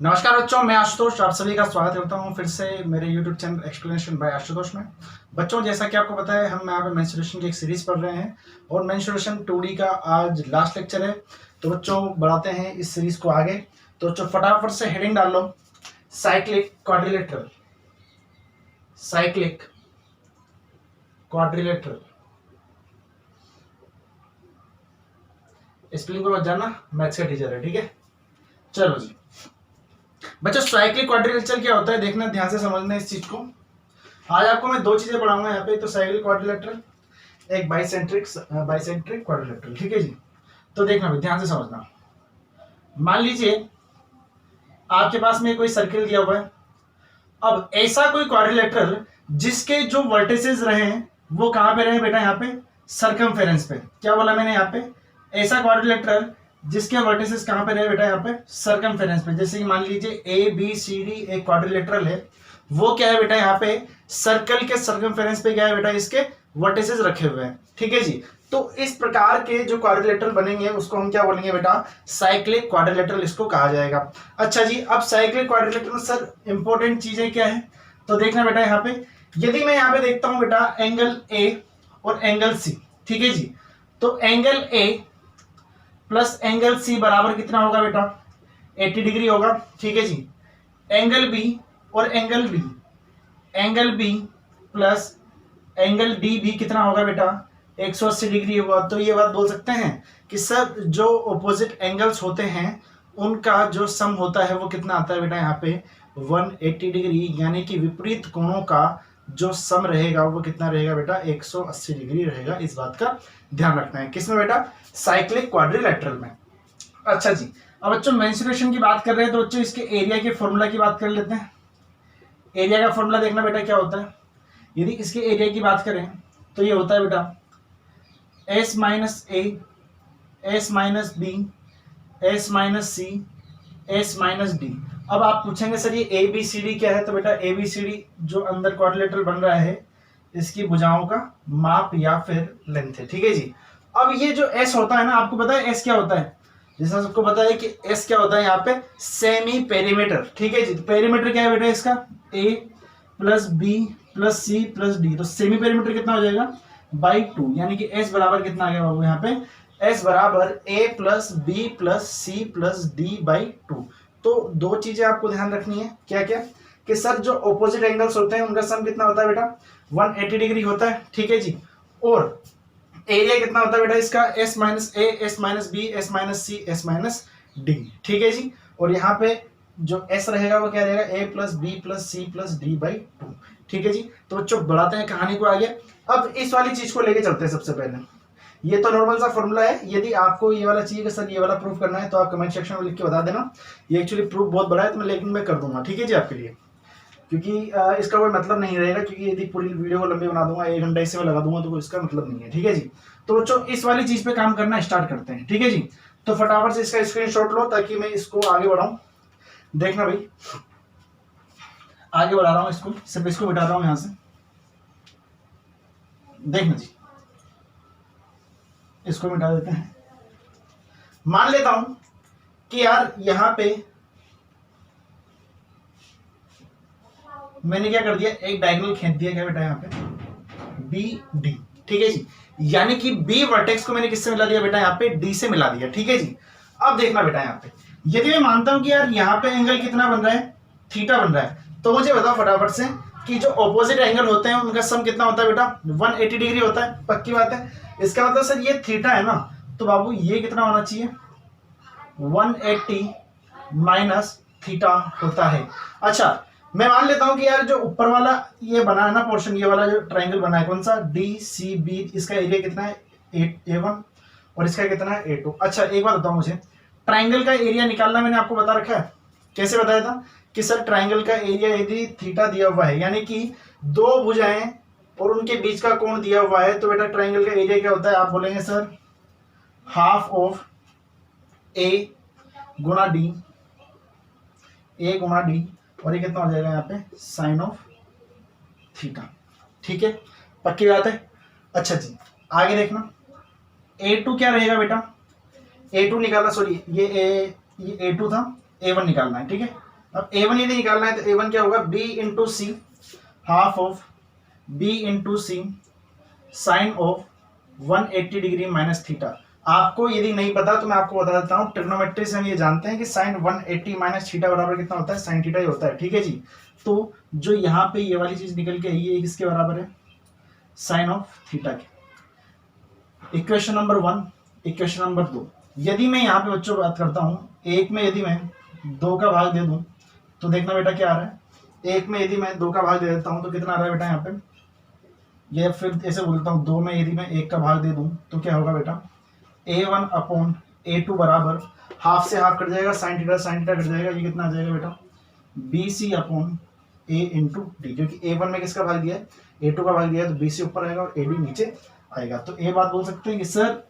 नमस्कार बच्चों, मैं आशुतोष आप सभी का स्वागत करता हूं फिर से मेरे YouTube channel explanation by Ashutosh में। बच्चों, जैसा कि आपको पता है, हम यहाँ पे मेंस्ट्रुएशन की एक सीरीज पढ़ रहे हैं और मेंस्ट्रुएशन 2D का आज लास्ट लेक्चर है। तो बच्चों, बढ़ाते हैं इस सीरीज को आगे। तो बच्चों, फटाफट से हेडिंग डाल लो, cyclic quadrilateral. Cyclic quadrilateral spelling को मत जानना, मैथ्स का टीचर है, ठीक है। चलो जी बच्चों, साइक्लिक क्वाड्रिलेटरल क्या होता है देखना, ध्यान से समझना इस चीज को। आज आपको मैं दो चीजें पढ़ाऊंगा यहाँ पे। तो साइक्लिक क्वाड्रिलेटरल, एक बाइसेंट्रिक क्वाड्रिलेटरल, ठीक है जी। तो देखना भाई, ध्यान से समझना। मान लीजिए आपके पास में कोई सर्किल दिया हुआ है। अब ऐसा कोई क्वाड्रिलेटरल जिसके जो वर्टिसेस रहे वो कहां पे रहे बेटा, यहाँ पे सर्कमफेरेंस पे। क्या बोला मैंने यहाँ पे? ऐसा क्वाड्रिलेटरल जिसके वर्टिसेस कहां पे रहे बेटा, यहाँ पे सर्कमफेरेंस पे। जैसे कि मान लीजिए ए बी सी डी एक क्वाड्रिलेटरल है, वो क्या है बेटा, यहाँ पे सर्कल के सर्कमफेरेंस पे क्या है बेटा, इसके वर्टिसेस रखे हुए हैं, ठीक है जी। तो इस प्रकार के जो क्वाड्रिलेटरल बनेंगे उसको हम क्या बोलेंगे बेटा, साइक्लिक क्वाड्रिलेटरल इसको कहा जाएगा। अच्छा जी, अब साइक्लिक क्वाड्रिलेटरल सर इंपॉर्टेंट चीजें क्या है, तो देखना बेटा यहाँ पे, यदि मैं यहाँ पे देखता हूं बेटा एंगल ए और एंगल सी, ठीक है जी। तो angle A plus angle C बराबर कितना होगा बेटा, 80 डिग्री होगा, ठीक है जी। एंगल बी और angle B plus angle D भी कितना होगा बेटा, 180 डिग्री होगा। तो ये बात बोल सकते हैं कि सर जो ऑपोजिट एंगल्स होते हैं उनका जो सम होता है वो कितना आता है बेटा, यहाँ पे 180 डिग्री, यानी कि विपरीत कोणों का जो सम रहेगा वो कितना रहेगा बेटा, 180 डिग्री रहेगा। इस बात का ध्यान रखना है। किसमें बेटा, साइक्लिक क्वाड्रिलेटरल में। अच्छा जी, अब बच्चों मेंस्ट्रुएशन की बात कर रहे हैं तो बच्चों इसके एरिया के फॉर्मूला की बात कर लेते हैं। एरिया का फॉर्मूला देखना बेटा क्या होता है। यदि इसके एरिया की बात करें तो ये होता है बेटा S minus A, S minus B, S minus C, S minus D. अब आप पूछेंगे सर ये ए बी सी डी क्या है, तो बेटा ए बी सी डी जो अंदर क्वाड्रिलेटरल बन रहा है इसकी भुजाओं का माप या फिर लेंथ है, ठीक है जी। अब ये जो एस होता है ना, आपको पता है एस क्या होता है, जैसा सबको पता है कि एस क्या होता है यहाँ पे, सेमी पेरीमीटर, ठीक है जी। तो पेरीमीटर क्या है बेटा इसका, A plus B plus C plus D. तो सेमी पेरीमीटर कितना हो जाएगा, बाई 2, यानी कि एस बराबर कितना आ गया बाबू यहाँ पे, एस बराबर A plus B plus C plus D by 2। तो दो चीजें आपको ध्यान रखनी है, क्या क्या, कि सर जो ऑपोजिट एंगल्स होते हैं उनका सम कितना होता है बेटा, 180 डिग्री होता है, ठीक है जी। और एरिया कितना होता है बेटा इसका, S minus A, S minus B, S minus C, S minus D, ठीक है जी। और यहाँ पे जो एस रहेगा वो क्या रहेगा, A plus B plus C plus D by 2, ठीक है जी। तो बच्चों बढ़ाते हैं कहानी को आगे। अब इस वाली चीज को लेके चलते हैं। सबसे पहले ये तो नॉर्मल सा फॉर्मूला है, यदि आपको ये वाला चाहिए कि सर ये वाला प्रूफ करना है तो आप कमेंट सेक्शन में लिख के बता देना। ये एक्चुअली प्रूफ बहुत बड़ा है तो लेकिन मैं कर दूंगा, ठीक है जी, आपके लिए, क्योंकि इसका कोई मतलब नहीं रहेगा, क्योंकि यदि पूरी वीडियो को लंबी बना दूंगा, 1 घंटा इसे में लगा दूंगा तो इसका मतलब नहीं है, ठीक है जी। तो बच्चों इस वाली चीज पे काम करना स्टार्ट करते हैं, ठीक है जी। तो फटाफट से इसका स्क्रीनशॉट लो ताकि मैं इसको आगे बढ़ाऊं। देखना भाई, आगे बढ़ा रहा हूं इसको, सिर्फ इसको बिठा रहा हूं यहां से, देखना जी, इसको मिटा देते हैं। मान लेता हूं कि यार यहां पे मैंने क्या कर दिया, एक डायगोनल खींच दिया, क्या बेटा यहाँ पे बी डी, ठीक है जी। यानी कि बी वर्टेक्स को मैंने किससे मिला दिया बेटा, यहाँ पे डी से मिला दिया, ठीक है जी। अब देखना बेटा यहाँ पे, यदि मैं मानता हूं कि यार यहाँ पे एंगल कितना बन रहा है, थीटा बन रहा है, तो मुझे बताओ फटाफट से कि जो ऑपोजिट एंगल होते हैं उनका सम कितना होता है बेटा, 180 डिग्री होता है, पक्की बात है। इसका मतलब सर ये थीटा है ना, तो बाबू ये कितना होना चाहिए, 180 माइनस थीटा होता है। अच्छा, मैं मान लेता हूं कि यार जो ऊपर वाला ये बना है ना पोर्शन, ये वाला जो ट्रायंगल बना है कौन सा, डी सी बी, इसका एरिया कितना है, A1 और इसका कितना है, A2। अच्छा एक बात बताओ मुझे, ट्रायंगल का एरिया निकालना मैंने आपको बता रखा है, कैसे बताया था कि सर ट्रायंगल का एरिया यदि थीटा दिया हुआ है, यानी कि दो भुजाएं और उनके बीच का कोण दिया हुआ है, तो बेटा ट्रायंगल का एरिया क्या होता है, आप बोलेंगे सर हाफ ऑफ ए गुणा डी, ए गुणा डी, और ये कितना हो जाएगा यहाँ पे साइन ऑफ थीटा, ठीक है, पक्की बात है। अच्छा जी आगे देखना, A2 क्या रहेगा बेटा, A2 निकालना, सॉरी ये A2 था, A1 निकालना है, ठीक है। अब A1 यदि निकालना है तो A1 क्या होगा, B into C half of B into C sine of 180 degree minus theta. आपको यदि नहीं पता तो मैं आपको बता देता हूं, ट्रिग्नोमेट्री से हम ये जानते हैं कि साइन 180 माइनस थीटा बराबर कितना होता है, साइन थीटा ही होता है। ठीक है जी। तो जो यहाँ पे ये वाली चीज निकल के आई है किसके बराबर है, साइन ऑफ थीटा के। Equation number 1। इक्वेशन नंबर 2, यदि मैं यहाँ पे बच्चों बात करता हूँ, एक में यदि मैं 2 का भाग दे दूं तो देखना बेटा क्या आ रहा है, एक में यदि मैं 2 का भाग दे देता हूँ तो कितना आ रहा है बेटा यहाँ पे, ये फिर ऐसे बोलता हूँ 2 में यदि मैं 1 का भाग दे दूं तो क्या होगा बेटा, A1 अपॉन A2 बराबर हाफ से हाफ कट जाएगा, साइन थीटा कट जाएगा, ये कितना आ जाएगा बेटा, BC upon A into D, क्योंकि A1 में किसका भाग दिया है, A2 का भाग दिया है, तो BC ऊपर आएगा और AD नीचे आएगा। तो ये बात बोल सकते हैं कि सर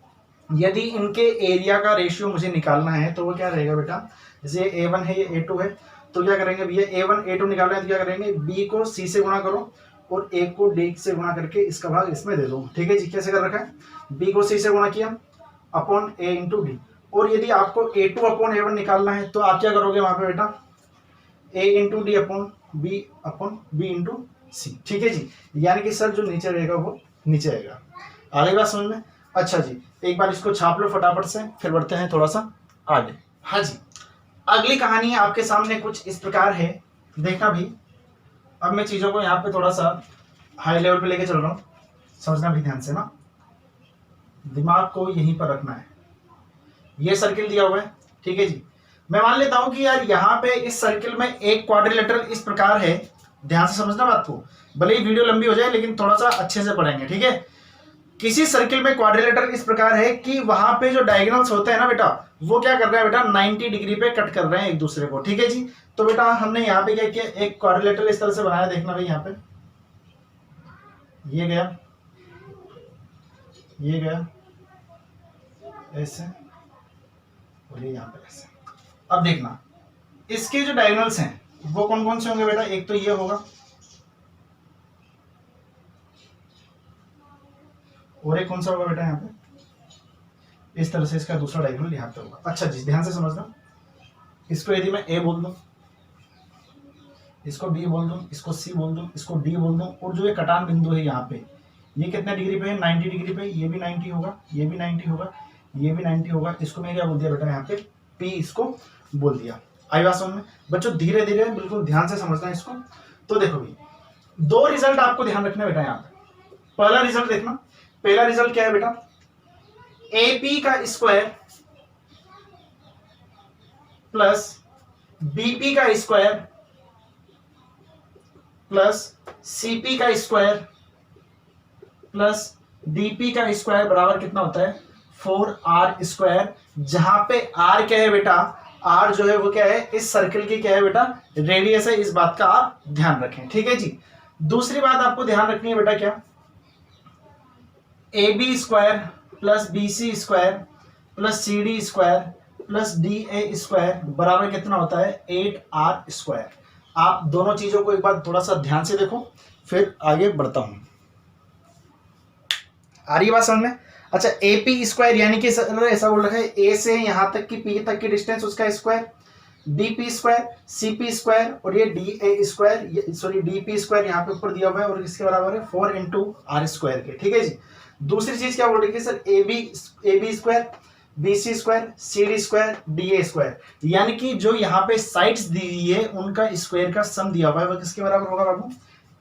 यदि इनके एरिया का रेशियो मुझे निकालना है तो वो क्या रहेगा बेटा, जैसे A1 है ये A2 है, तो क्या करेंगे भैया, A1 A2 निकालना है तो क्या करेंगे, B को C से गुणा करो और A को D से गुणा करके इसका भाग इसमें दे दो। ठीक है जी। कैसे कर रखा है, B को C से गुणा किया अपॉन A इंटू डी, और यदि आपको A2 अपॉन A1 निकालना है तो आप क्या करोगे वहां पे बेटा, A into D upon B into C. ठीक है जी। यानी कि सर जो नीचे रहेगा वो नीचे आएगा। आ गई बात समझ में। अच्छा जी, एक बार इसको छाप लो फटाफट से, फिर बढ़ते हैं थोड़ा सा आगे। हाँ जी, अगली कहानी आपके सामने कुछ इस प्रकार है, देखना भी। अब मैं चीजों को यहाँ पे थोड़ा सा हाई लेवल पे लेके चल रहा हूँ, समझना भी ध्यान से ना, दिमाग को यहीं पर रखना है। ये सर्किल दिया हुआ है, ठीक है जी। मैं मान लेता हूं कि यार यहाँ पे इस सर्किल में एक क्वाड्रिलेटरल इस प्रकार है, ध्यान से समझना बात को, भले ही वीडियो लंबी हो जाए लेकिन थोड़ा सा अच्छे से पढ़ेंगे। ठीक है, किसी सर्किल में क्वाड्रिलेटरल इस प्रकार है कि वहां पे जो डायगोनल्स होते हैं ना बेटा, वो क्या कर रहे हैं बेटा, 90 डिग्री पे कट कर रहे हैं एक दूसरे को। ठीक है जी। तो बेटा हमने यहाँ पे क्या किया, एक क्वाड्रिलेटरल इस तरह से बनाया, देखना भाई यहाँ पे ये गया, ये गया ऐसे, और ये यहाँ पे ऐसे। अब देखना इसके जो डायगोनल्स हैं वो कौन कौन से होंगे बेटा, एक तो ये होगा और एक कौन सा होगा बेटा यहाँ पे, इस तरह से इसका दूसरा डायगोनल यहाँ पे होगा। अच्छा जी, ध्यान से समझना, इसको यदि मैं A बोल दूं, इसको B बोल दूं, इसको C बोल दूं, इसको D बोल दूं, और जो ये कटान बिंदु है यहाँ पे, ये कितने डिग्री पे है, 90 डिग्री पे, ये भी 90 होगा, ये भी 90 होगा, ये भी 90 होगा। इसको मैं क्या बोल दिया बेटा यहाँ पे, P इसको बोल दिया। आई बात समझ में बच्चों, धीरे धीरे बिल्कुल ध्यान से समझना इसको। तो देखो भाई, दो रिजल्ट आपको ध्यान रखना बेटा यहाँ पे। पहला रिजल्ट देखना, पहला रिजल्ट क्या है बेटा, AP का स्क्वायर प्लस BP का स्क्वायर प्लस CP का स्क्वायर प्लस DP का स्क्वायर बराबर कितना होता है, 4R स्क्वायर। जहां पे R क्या है बेटा, R जो है वो क्या है, इस सर्किल की क्या है बेटा, रेडियस है। इस बात का आप ध्यान रखें। ठीक है जी। दूसरी बात आपको ध्यान रखनी है बेटा, क्या, AB square plus BC square plus CD square plus DA square बराबर कितना होता है, 8R स्क्वायर। आप दोनों चीजों को एक बार थोड़ा सा ध्यान से देखो, फिर आगे बढ़ता हूं। आ रही बात समझ में। अच्छा, AP स्क्वायर यानी कि ऐसा बोल रखा है, A से यहां तक की P तक की डिस्टेंस उसका square, DP square, CP square, और ये DA square, sorry DP square यहाँ पे ऊपर दिया हुआ है, और इसके बराबर है 4 इंटू R स्क्वायर के। ठीक है जी। दूसरी चीज क्या बोल रही है sir, AB square, BC square, CD square, DA square, यानी कि जो यहाँ पे साइड्स दी हुई है उनका स्क्वायर का सम दिया हुआ है, वो किसके बराबर होगा बाबू,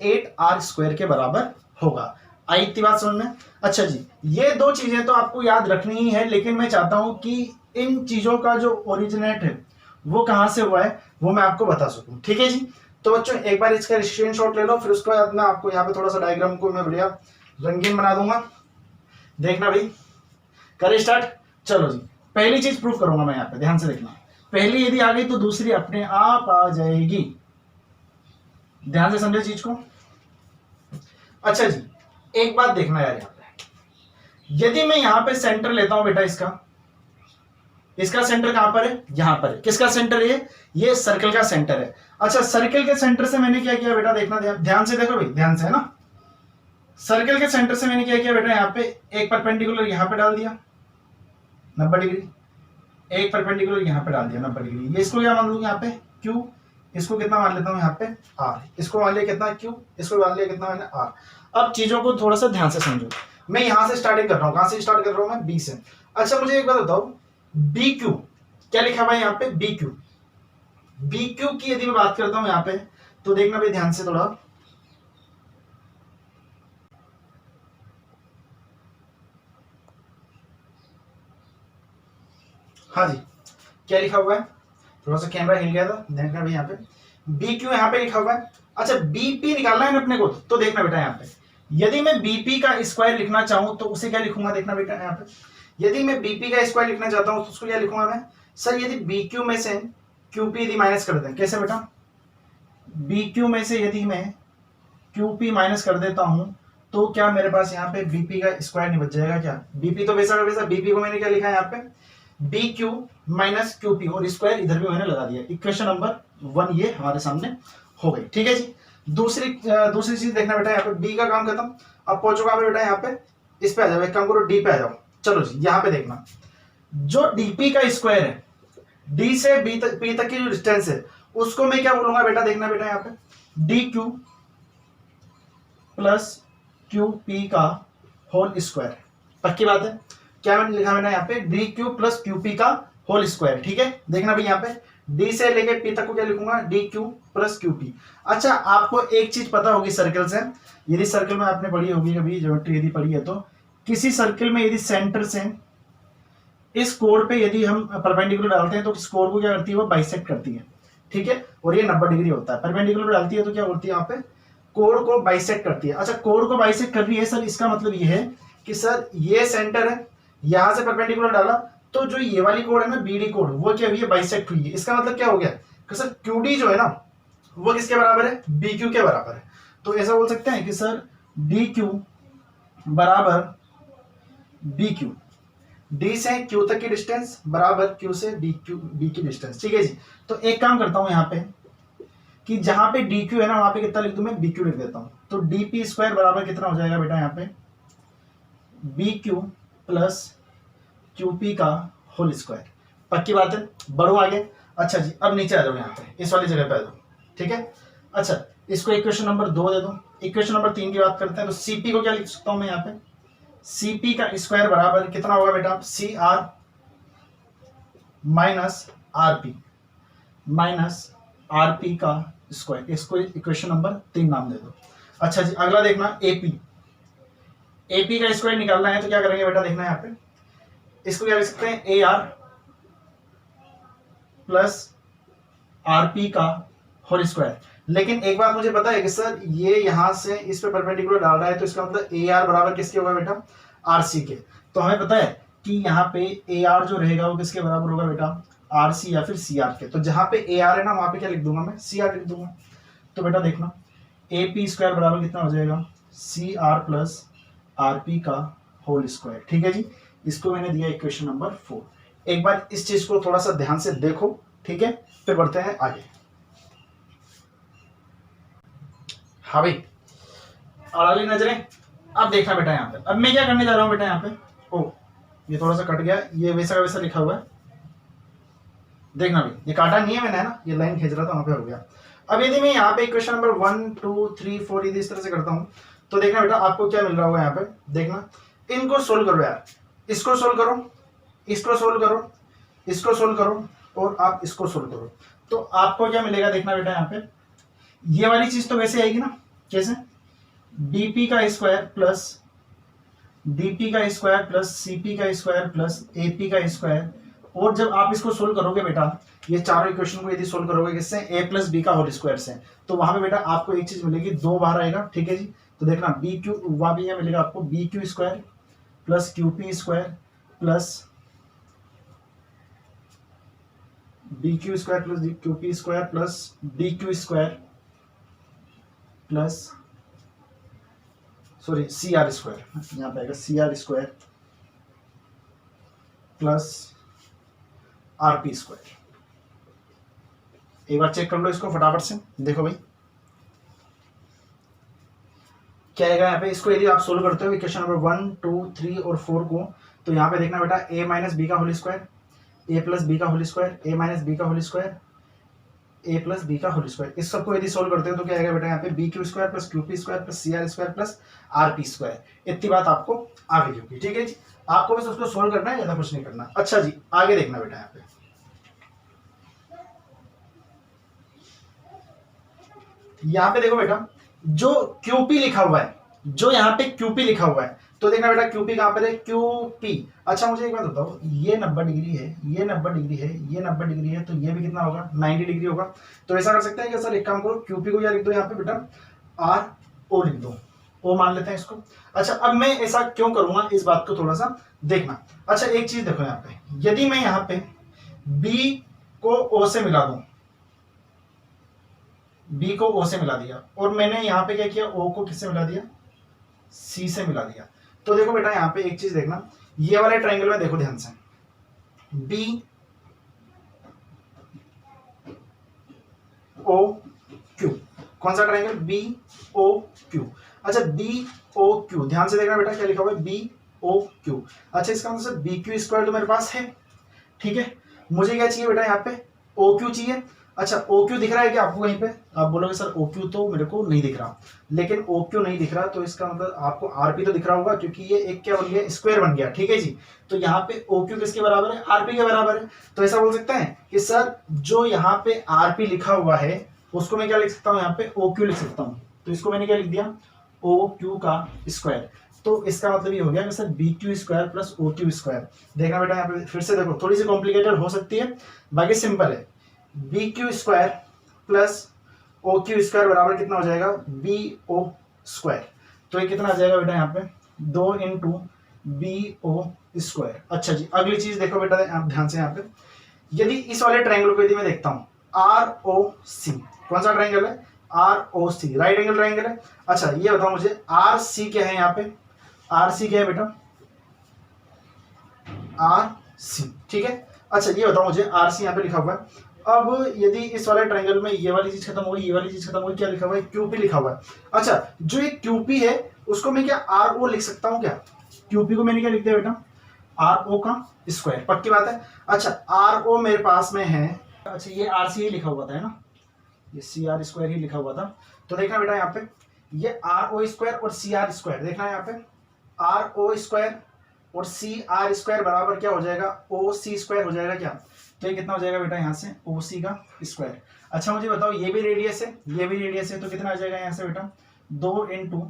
8R स्क्वायर के बराबर होगा। आई इतनी बात समझ में। अच्छा जी, ये दो चीजें तो आपको याद रखनी ही है, लेकिन मैं चाहता हूं कि इन चीजों का जो ओरिजिनेट है वो कहां से हुआ है वो मैं आपको बता सकूं। ठीक है जी। तो बच्चों एक बार इसका स्क्रीनशॉट ले लो, फिर उसके बाद मैं आपको यहाँ पे थोड़ा सा डायग्राम को मैं बढ़िया रंगीन बना दूंगा। देखना भाई, करें स्टार्ट। चलो जी, पहली चीज प्रूफ करूंगा मैं यहाँ पे, ध्यान से देखना। पहली यदि आ गई तो दूसरी अपने आप आ जाएगी, ध्यान से समझे चीज को। अच्छा जी, एक बात देखना यार, यहाँ पे यदि मैं यहाँ पे सेंटर लेता हूं बेटा, इसका सेंटर कहां पर है, यहां पर है। किसका सेंटर है ये सर्कल का सेंटर है। अच्छा, सर्कल के सेंटर से मैंने क्या किया बेटा, देखना ध्यान से देखो भाई, ध्यान से है ना। सर्कल के सेंटर से मैंने क्या किया बेटा, यहाँ पे एक परपेंडिकुलर यहाँ पे डाल दिया 90 डिग्री, एक परपेंडिकुलर यहाँ पे डाल दिया 90 डिग्री। ये इसको क्या मान लूंगा यहाँ पे Q, इसको कितना मान लेता हूँ यहाँ पे r, इसको मान लिया कितना q, इसको मान लिया कितना मैंने r। अब चीजों को थोड़ा सा ध्यान से समझो, मैं यहां से स्टार्टिंग कर रहा हूँ, कहां से स्टार्ट कर रहा हूँ मैं, b से। अच्छा मुझे एक बात बताओ, bq क्या लिखा हुआ है यहाँ पे, bq की यदि मैं बात करता हूँ यहाँ पे, तो देखना भाई ध्यान से थोड़ा, हाँ जी क्या लिखा हुआ है, थोड़ा सा कैमरा हिल गया था, देखना भाई यहाँ पे BQ यहाँ पे लिखा हुआ है। अच्छा BP निकालना है ना अपने को, तो देखना बेटा यहाँ पे, यदि मैं BP का स्क्वायर लिखना चाहूं तो उसे क्या लिखूंगा, देखना बेटा यहाँ पे, यदि मैं BP का स्क्वायर लिखना चाहता हूं तो उसको क्या लिखूंगा मैं, सर यदि BQ में से QP यदि माइनस कर दें, कैसे बेटा, BQ में से यदि मैं QP माइनस कर देता हूं तो क्या मेरे पास यहाँ पे BP का स्क्वायर नहीं बच जाएगा क्या, BP तो वैसा का वैसा, BP को मैंने क्या लिखा है यहाँ पे, BQ माइनस QP, और स्क्वायर इधर भी मैंने लगा दिया। इक्वेशन नंबर 1 ये हमारे सामने हो गई, ठीक है जी। दूसरी चीज देखना बेटा, यहाँ पे B का काम खत्म, अब पहुंचो कहां पे बेटा, यहाँ पे इस पे आ जाओ, एक काम करो D पे आ जाओ। चलो जी यहाँ पे देखना, जो DP का स्क्वायर है, D से P तक की जो डिस्टेंस है उसको मैं क्या बोलूंगा बेटा, देखना बेटा यहाँ पे DQ प्लस QP का होल स्क्वायर। पक्की बात है, क्या मैंने लिखा मैंने यहाँ पे DQ प्लस QP का होल स्क्वायर, ठीक है। देखना भाई यहाँ पे D से लेके P तक को क्या लिखूंगा, DQ प्लस QP। अच्छा आपको एक चीज पता होगी सर्कल से, यदि सर्कल में आपने पढ़ी होगी कभी ज्योमेट्री यदि पढ़ी है तो, किसी सर्कल में यदि सेंटर से इस कोण पे यदि हम परपेंडिकुलर डालते हैं तो इस कोण को क्या करती है, वो बाइसेक्ट करती है, ठीक है। और ये 90 डिग्री होता है, परपेंडिकुलर डालती है तो क्या होती है यहाँ पे, कोण को बाइसेक्ट करती है। अच्छा कोण को बाइसेक्ट कर रही है सर, इसका मतलब ये है कि सर ये सेंटर है, यहां से परपेंडिकुलर डाला तो जो ये वाली कोण है ना BD कोण, वो क्या हुई है, बाइसेक्ट हुई है। इसका मतलब क्या हो गया कि सर QD जो है ना वो किसके बराबर है, BQ के बराबर है। तो ऐसा बोल सकते हैं कि सर DQ बराबर BQ, D से Q तक की डिस्टेंस बराबर Q से B की डिस्टेंस, ठीक है जी। तो एक काम करता हूं यहाँ पे कि जहां पे DQ है ना वहां पे कितना लिख दूं मैं, BQ लिख देता हूं, तो DP स्क्वायर बराबर कितना हो जाएगा बेटा यहाँ पे, BQ प्लस QP का होल स्क्वायर। पक्की बात है, बढ़ो आगे। अच्छा जी अब नीचे आ जाओ, यहाँ पे इस वाली जगह पे आ जाओ, ठीक है। अच्छा इसको इक्वेशन नंबर 2 दे दो। इक्वेशन नंबर 3 की बात करते हैं तो CP को क्या लिख सकता हूं मैं यहाँ पे, CP का स्क्वायर बराबर कितना होगा बेटा, CR माइनस RP का स्क्वायर। इसको इक्वेशन नंबर 3 नाम दे दो। अच्छा जी अगला देखना AP का स्क्वायर निकालना है तो क्या करेंगे बेटा, देखना है यहाँ पे, इसको क्या लिख सकते हैं AR प्लस RP का होल स्क्वायर। लेकिन एक बात मुझे पता है कि सर ये यहां से इस पे परपेंडिकुलर डाल रहा है तो इसका मतलब AR बराबर किसके होगा बेटा, RC के। तो हमें पता है कि यहाँ पे AR जो रहेगा वो किसके बराबर होगा बेटा, RC या फिर CR के। तो जहां पे AR है ना वहां पे क्या लिख दूंगा मैं, CR लिख दूंगा। तो बेटा देखना AP स्क्वायर बराबर कितना हो जाएगा, CR प्लस RP का होल स्क्वायर, ठीक है जी। इसको मैंने दिया इक्वेशन नंबर 4। एक बार इस चीज को थोड़ा सा ध्यान से देखो, ठीक है, फिर बढ़ते हैं आगे। हाँ भाई अड़ा ली नजरें। अब देखना बेटा यहाँ पे, अब मैं क्या करने जा रहा हूँ बेटा यहाँ पे, ओ ये थोड़ा सा कट गया, ये वैसा का वैसा लिखा हुआ है, देखना भाई ये काटा नहीं है मैंने, है ना, ये लाइन खींच रहा था वहां पे हो गया। अब यदि मैं यहाँ पे इक्वेशन नंबर 1 2 3 4 यदि इस तरह से करता हूँ तो देखना बेटा आपको क्या मिल रहा होगा यहाँ पे, देखना इनको सोल्व करो यार, इसको सोल्व करो, इसको सोल्व करो, इसको सोल्व करो और आप इसको सोल्व करो, तो आपको क्या मिलेगा देखना बेटा यहाँ पे, ये वाली चीज तो वैसे आएगी ना, कैसे, BP का स्क्वायर प्लस DP का स्क्वायर प्लस CP का स्क्वायर प्लस AP का स्क्वायर, और जब आप इसको सोल्व करोगे बेटा, ये चारों इक्वेशन को यदि सोल्व करोगे किससे, A प्लस B का होल स्क्वायर से, तो वहां पे बेटा आपको एक चीज मिलेगी, 2 बाहर आएगा, ठीक है जी। तो देखना BQ वहां भी मिलेगा आपको BQ square plus QP square plus BQ square plus QP square plus DQ square plus sorry CR square, यहाँ पे आएगा CR square plus RP square. एक बार चेक कर लो इसको फटाफट से, देखो भाई क्या आएगा यहाँ पे। इसको यदि आप सोल्व करते हो इक्वेशन नंबर 1 2 3 और 4 को, तो यहाँ पे देखना बेटा A माइनस बी का whole square, A plus B का whole square, A minus B का whole square A plus B का होल स्क्वायर। इस सबको यदि सोल्व करते हो तो क्या आएगा बेटा यहाँ पे B Q square plus Q P square plus C R square plus R P square. इतनी बात आपको आ गई होगी, ठीक है जी। आपको बस उसको सोल्व करना है, ज्यादा कुछ नहीं करना। अच्छा जी, आगे देखना बेटा यहाँ पे, यहाँ पे देखो बेटा जो क्यूपी लिखा हुआ है, जो यहाँ पे क्यूपी लिखा हुआ है, तो देखना बेटा क्यूपी कहाँ पर है, क्यूपी। अच्छा मुझे एक बात बताओ, ये 90 डिग्री है, ये 90 डिग्री है, ये 90 डिग्री है, तो ये भी कितना होगा, 90 डिग्री होगा। तो ऐसा कर सकते हैं कि सर एक काम करो, क्यूपी को या लिख दो यहाँ पे बेटा आर ओ लिख दो, ओ मान लेते हैं इसको। अच्छा अब मैं ऐसा क्यों करूंगा, इस बात को थोड़ा सा देखना। अच्छा एक चीज देखो यहाँ पे, यदि मैं यहाँ पे बी को ओ से मिला दूं, बी को ओ से मिला दिया, और मैंने यहाँ पे क्या किया, ओ को किससे मिला दिया, सी से मिला दिया, तो देखो बेटा यहाँ पे एक चीज देखना, ये वाले ट्रायंगल में देखो ध्यान से, बी ओ क्यू, कौन सा ट्रायंगल, बी ओ क्यू। अच्छा बी ओ क्यू, ध्यान से देखना बेटा क्या लिखा हुआ है, बी ओ क्यू। अच्छा इसका मतलब बी क्यू स्क्वायर तो मेरे पास है, ठीक है। मुझे क्या चाहिए बेटा यहाँ पे, ओ क्यू चाहिए। अच्छा ओ क्यू दिख रहा है क्या आपको कहीं पे, आप बोलोगे सर ओ क्यू तो मेरे को नहीं दिख रहा, लेकिन ओ क्यू नहीं दिख रहा तो इसका मतलब आपको आरपी तो दिख रहा होगा, क्योंकि ये एक क्या बन गया, स्क्वायर बन गया, ठीक है जी। तो यहाँ पे ओ क्यू किसके बराबर है, आरपी के बराबर है। तो ऐसा बोल सकते हैं कि सर जो यहाँ पे आरपी लिखा हुआ है उसको मैं क्या लिख सकता हूँ, यहाँ पे ओ क्यू लिख सकता हूँ। तो इसको मैंने क्या लिख दिया, ओ क्यू का स्क्वायर। तो इसका मतलब ये हो गया कि sir B Q square plus O Q square. देखना बेटा यहाँ पे फिर से देखो, थोड़ी सी कॉम्प्लिकेटेड हो सकती है, बाकी सिंपल है। B Q square plus O Q square बराबर कितना हो जाएगा, बी ओ स्क्वायर। तो ये कितना आ जाएगा बेटा यहाँ पे, 2 इंटू बी ओ स्क्वायर। अच्छा जी अगली चीज देखो बेटा, आप ध्यान से यहाँ पे, यदि इस वाले ट्रायंगल को यदि मैं देखता हूँ आर ओ सी, कौन सा ट्रायंगल है, आर ओ सी, राइट एंगल ट्रायंगल है। अच्छा ये बताओ मुझे आर सी क्या है, यहाँ पे आर सी क्या है बेटा, आर सी, ठीक है। अच्छा ये बताओ मुझे आर सी यहाँ पे लिखा हुआ है। अब यदि इस वाले ट्रायंगल में ये वाली चीज खत्म हो गई, ये वाली चीज खत्म हो गई, क्या लिखा हुआ है, क्यूपी लिखा हुआ है। अच्छा जो ये क्यूपी है उसको मैं क्या आर ओ लिख सकता हूँ क्या, क्यूपी को मैंने क्या लिख दिया बेटा, आर ओ का स्क्वायर, पक्की बात है। अच्छा आर ओ मेरे पास में है, अच्छा ये आर सी ही लिखा हुआ था है ना, ये सी आर स्क्वायर ही लिखा हुआ था। तो देखना बेटा यहाँ पे ये आर ओ स्क्वायर और सी आर स्क्वायर, देखना यहाँ पे आर ओ स्क्वायर और सी आर स्क्वायर बराबर क्या हो जाएगा, ओ सी स्क्वायर हो जाएगा क्या। तो ये कितना हो जाएगा बेटा यहाँ से, ओ सी का स्क्वायर। अच्छा मुझे बताओ ये भी रेडियस है, ये भी रेडियस है, तो कितना आ जाएगा यहाँ से बेटा, 2 इंटू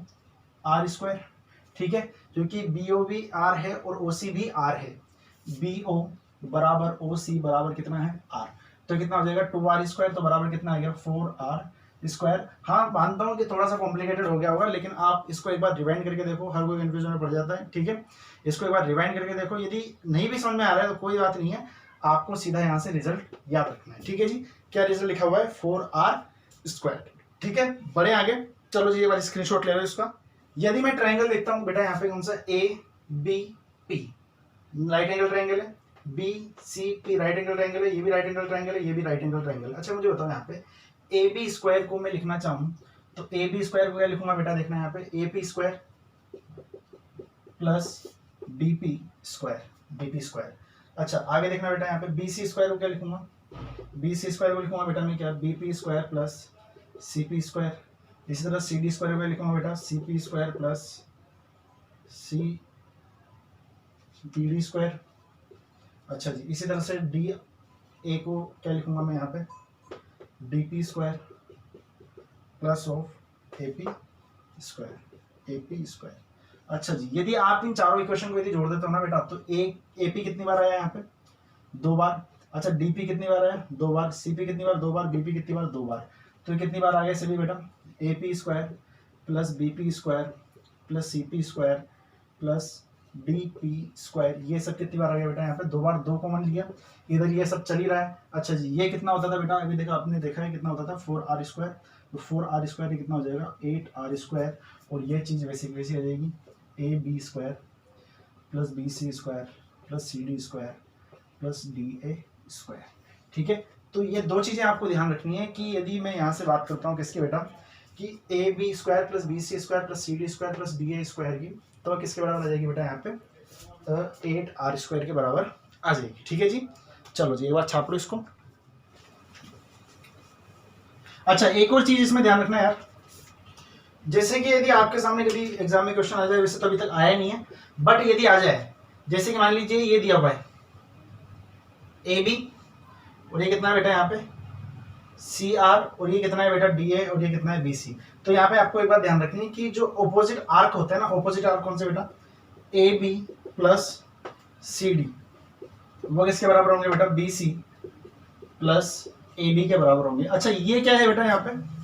आर स्क्वायर, ठीक है। क्योंकि बी ओ भी आर है और ओ सी भी आर है, बी ओ बराबर ओ सी बराबर कितना है, आर। तो कितना हो जाएगा, 2r स्क्वायर, तो बराबर कितना आ गया, 4r स्क्वायर। हाँ मानता हूँ कि थोड़ा सा कॉम्प्लिकेटेड हो गया होगा, लेकिन आप इसको एक बार रिवाइंड करके देखो, हर कोई कंफ्यूजन में पड़ जाता है, ठीक है। इसको एक बार रिवाइंड करके देखो, यदि नहीं भी समझ में आ रहा है तो कोई बात नहीं है, आपको सीधा यहाँ से रिजल्ट याद रखना है, ठीक है जी। क्या रिजल्ट लिखा हुआ है, 4r स्क्वायर, ठीक है। बढ़े आगे, चलो जी ये बार स्क्रीनशॉट ले लो इसका। यदि मैं ट्रायंगल देखता हूँ बेटा यहाँ पे कौन सा, A B P, right angle triangle है, B C P right angle triangle है, ये भी राइट एंगल ट्रायंगल है, ये भी राइट एंगल ट्रायंगल है। अच्छा मुझे बताओ यहाँ पे ए बी स्क्वायर को मैं लिखना चाहूँ तो ए बी स्क्वायर को क्या लिखूंगा बेटा, देखना यहाँ पे ए P square plus D P square, D P square. अच्छा आगे देखना बेटा यहाँ पे बी सी स्क्वायर को क्या लिखूंगा, बी सी स्क्वायर को लिखूंगा बेटा मैं क्या, B P square plus C P square. इसी तरह सी डी स्क्वायर को लिखूंगा बेटा, C P square plus C D D square. अच्छा जी इसी तरह से डी ए को क्या लिखूंगा मैं यहाँ पे, D P square plus of A P square, A P square. अच्छा जी यदि आप इन चारों इक्वेशन को यदि जोड़ देते हो ना बेटा, तो ए पी कितनी बार आया यहाँ पे, 2 बार। अच्छा डी पी कितनी बार आया, 2 बार। सी पी कितनी बार, 2 बार। बी पी कितनी बार, 2 बार। तो कितनी बार आ गए सभी बेटा, A P square plus B P square plus C P square plus D P square, ये सब कितनी बार आ गया बेटा यहाँ पे, 2 बार। 2 कॉमन लिया, इधर ये सब चल ही रहा है। अच्छा जी ये कितना होता था बेटा, अभी देखा आपने देखा है कितना होता था, 4r स्क्वायर। तो 4r स्क्वायर ये कितना हो जाएगा, 8r स्क्वायर। और ये चीज़ वैसी वैसी आ जाएगी, A B square plus B C square plus C D square plus D A square, ठीक है। तो ये 2 चीज़ें आपको ध्यान रखनी है कि यदि मैं यहाँ से बात करता हूँ किसकी बेटा, कि A B square plus B C square plus C D square plus D A square की, तो किसके बराबर आ जाएगी बेटा यहाँ पे, 8r स्क्वायर के बराबर आ जाएगी, ठीक है जी। चलो जी एक बार छाप लो इसको। अच्छा एक और चीज इसमें ध्यान रखना यार, जैसे कि यदि आपके सामने कभी एग्जाम में क्वेश्चन आ जाए, वैसे तो अभी तक आया नहीं है, बट यदि आ जाए, जैसे कि मान लीजिए ये दिया हुआ है ए बी, और ये कितना है बेटा यहाँ पे सी आर, और ये कितना है बेटा डी ए, और ये कितना है बी सी। तो यहाँ पे आपको एक बात ध्यान रखनी है कि जो ऑपोजिट आर्क होता है ना, ऑपोजिट आर्क कौन से बेटा, A B plus C D, वो किसके बराबर होंगे बेटा, B C plus A B के बराबर होंगे। अच्छा ये क्या है बेटा, यहाँ पे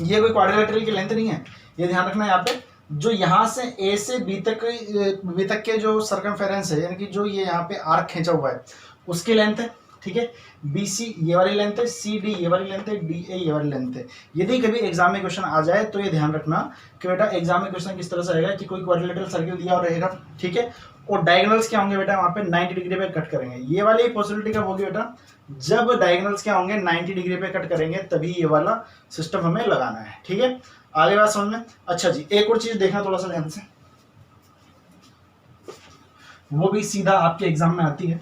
ये कोई क्वाड्रिलेटरल की लेंथ नहीं है, ये ध्यान रखना है। यहाँ पे जो यहाँ से ए से बी तक के जो सर्कमफेरेंस है, यानी कि जो ये यहाँ पे आर्क खींचा हुआ है, उसकी लेंथ है, ठीक है। बी सी ये वाली लेंथ है, सी डी ये वाली लेंथ है, डी ए ये वाली लेंथ है। यदि कभी एग्जाम में क्वेश्चन आ जाए तो ये ध्यान रखना कि बेटा एग्जाम में क्वेश्चन किस तरह से आएगा कि कोई क्वाड्रिलेटरल सर्किल दिया हुआ रहेगा, ठीक है, और डायगोनल्स क्या होंगे बेटा, वहां पे 90 डिग्री पे कट करेंगे। ये वाली पॉसिबिलिटी कब होगी बेटा, जब डायगोनल्स क्या होंगे 90 डिग्री पे कट करेंगे, तभी ये वाला सिस्टम हमें लगाना है, ठीक है। आगे बात समझ में। अच्छा जी एक और चीज देखना थोड़ा सा ध्यान से, वो भी सीधा आपके एग्जाम में आती है,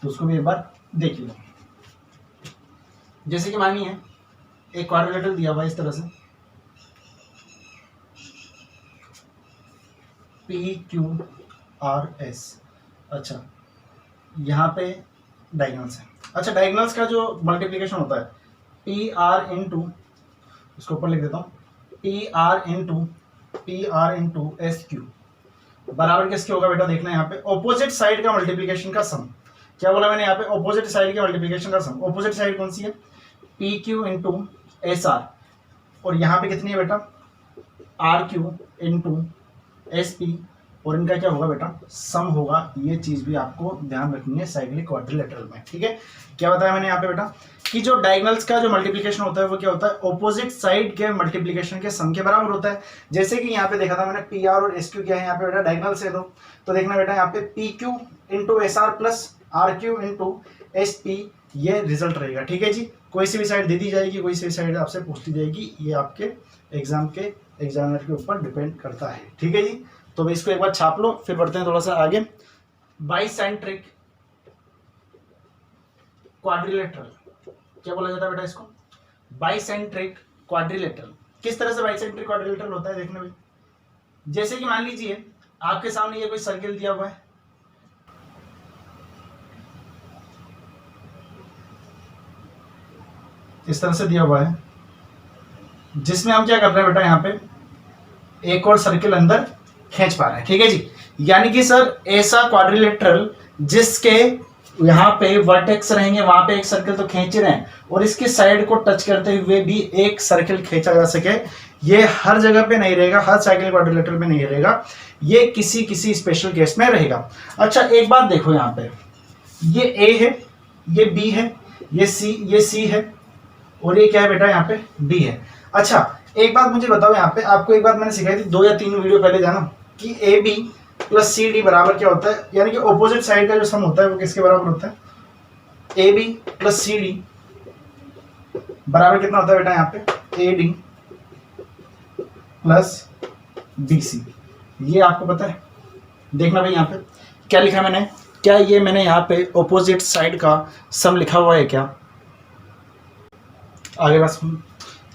तो उसको भी एक बार देख लो। जैसे कि मानिए एक क्वाड्रिलेटरल दिया हुआ है इस तरह से, पी क्यू आर एस। अच्छा यहाँ पे डायगोनल्स है। अच्छा डायगोनल्स का जो मल्टीप्लिकेशन होता है पी आर इंटू, इसको ऊपर लिख देता हूँ, P R into S Q बराबर किसके होगा बेटा, देखना यहाँ पे ऑपोजिट साइड का मल्टीप्लिकेशन का सम। क्या बोला मैंने यहाँ पे, ऑपोजिट साइड के मल्टीप्लिकेशन का सम। ऑपोजिट साइड कौन सी है, P Q into S R, और यहाँ पे कितनी है बेटा R Q into S P, और इनका क्या होगा बेटा सम होगा। ये चीज भी आपको ध्यान रखनी है साइक्लिक क्वाड्रिलेटरल में, ठीक है। क्या बताया मैंने यहाँ पे बेटा कि जो डायगोनल्स का जो मल्टीप्लिकेशन होता है वो क्या होता है, ऑपोजिट साइड के मल्टीप्लिकेशन के सम के बराबर होता है। जैसे कि यहाँ पे देखा था मैंने पी आर और एस क्यू क्या है, यहाँ पे बेटा डायगोनल्स है तो देखना बेटा यहाँ पे P Q into S R plus R Q into S P, ये रिजल्ट रहेगा, ठीक है जी। कोई सी भी साइड दे दी जाएगी, कोई सी भी साइड आपसे पूछ ली जाएगी, ये आपके एग्जाम के एग्जामिनर के ऊपर डिपेंड करता है, ठीक है जी। तो इसको एक बार छाप लो, फिर बढ़ते हैं थोड़ा सा आगे। बाइसेंट्रिक क्वाड्रिलेटरल, क्या बोला जाता है बेटा इसको, बाइसेंट्रिक क्वाड्रिलेटरल। किस तरह से बाइसेंट्रिक क्वाड्रिलेटरल होता है देखना भाई। जैसे कि मान लीजिए आपके सामने ये कोई सर्किल दिया हुआ है, इस तरह से दिया हुआ है, जिसमें हम क्या कर रहे हैं बेटा यहाँ पे एक और सर्किल अंदर खींच पा रहे हैं, ठीक है जी। यानी कि सर ऐसा क्वाड्रिलेटरल जिसके यहाँ पे वर्टेक्स रहेंगे, वहां पे एक सर्किल तो खींच रहे हैं, और इसकी साइड को टच करते हुए भी एक सर्किल खींचा जा सके, ये हर जगह पे नहीं रहेगा, हर साइकिल क्वाड्रिलेटरल में नहीं रहेगा, ये किसी किसी स्पेशल केस में रहेगा। अच्छा एक बात देखो यहाँ पे, ये ए है, ये बी है, ये सी है, और ये क्या है बेटा यहाँ पे बी है। अच्छा एक बात मुझे बताओ, यहाँ पे आपको एक बात मैंने सिखाई थी 2 या 3 वीडियो पहले जाना, कि A B plus C D बराबर क्या होता है, यानी कि ऑपोजिट साइड का जो सम होता है वो किसके बराबर होता है, A B plus C D बराबर कितना होता है बेटा यहाँ पे A D plus B C. ये आपको पता है, देखना भाई यहाँ पे क्या लिखा मैंने, क्या ये मैंने यहाँ पे ऑपोजिट साइड का सम लिखा हुआ है क्या, आगे बस।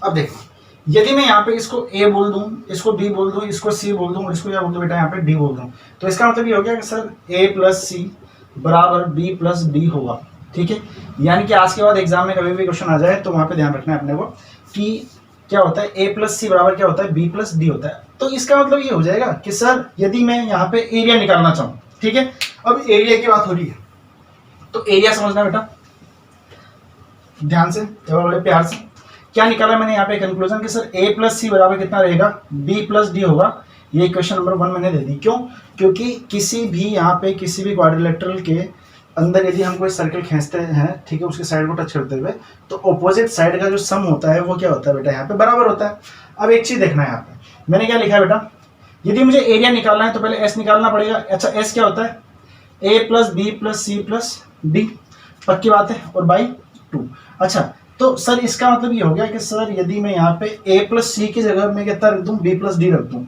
अब देखो यदि मैं यहाँ पे इसको ए बोल दूं, इसको बी बोल दूं, इसको सी बोल दूं, और इसको क्या बोल दूं बेटा यहाँ पे डी बोल दूं, तो इसका मतलब ये हो गया कि सर ए प्लस सी बराबर बी प्लस डी होगा, ठीक है। यानी कि आज के बाद एग्जाम में कभी भी क्वेश्चन आ जाए तो वहां पे ध्यान रखना है अपने को कि क्या होता है ए प्लस सी बराबर क्या होता है बी प्लस डी होता है। तो इसका मतलब ये हो जाएगा कि सर यदि मैं यहाँ पे एरिया निकालना चाहूँ, ठीक है, अब एरिया की बात हो रही है, तो एरिया समझना बेटा ध्यान से, बड़े प्यार से। क्या निकाला मैंने यहाँ पे कंक्लूजन कि सर a प्लस सी बराबर कितना रहेगा, b प्लस डी होगा। ये क्वेश्चन नंबर 1 मैंने दे दी, क्यों, क्योंकि किसी भी यहाँ पे किसी भी क्वाड्रिलेटरल के अंदर यदि हम कोई सर्किल खींचते हैं, ठीक है, उसके साइड को टच करते हुए, तो ऑपोजिट साइड का जो सम होता है वो क्या होता है बेटा यहाँ पे बराबर होता है। अब एक चीज देखना है यहाँ पे मैंने क्या लिखा है बेटा, यदि मुझे एरिया निकालना है तो पहले एस निकालना पड़ेगा। अच्छा एस क्या होता है, A plus B plus C plus D, पक्की बात है, और बाई 2। अच्छा तो सर इसका मतलब ये हो गया कि सर यदि मैं यहाँ पे a प्लस सी की जगह मैं कितना रख दूँ, b प्लस डी रख दूँ,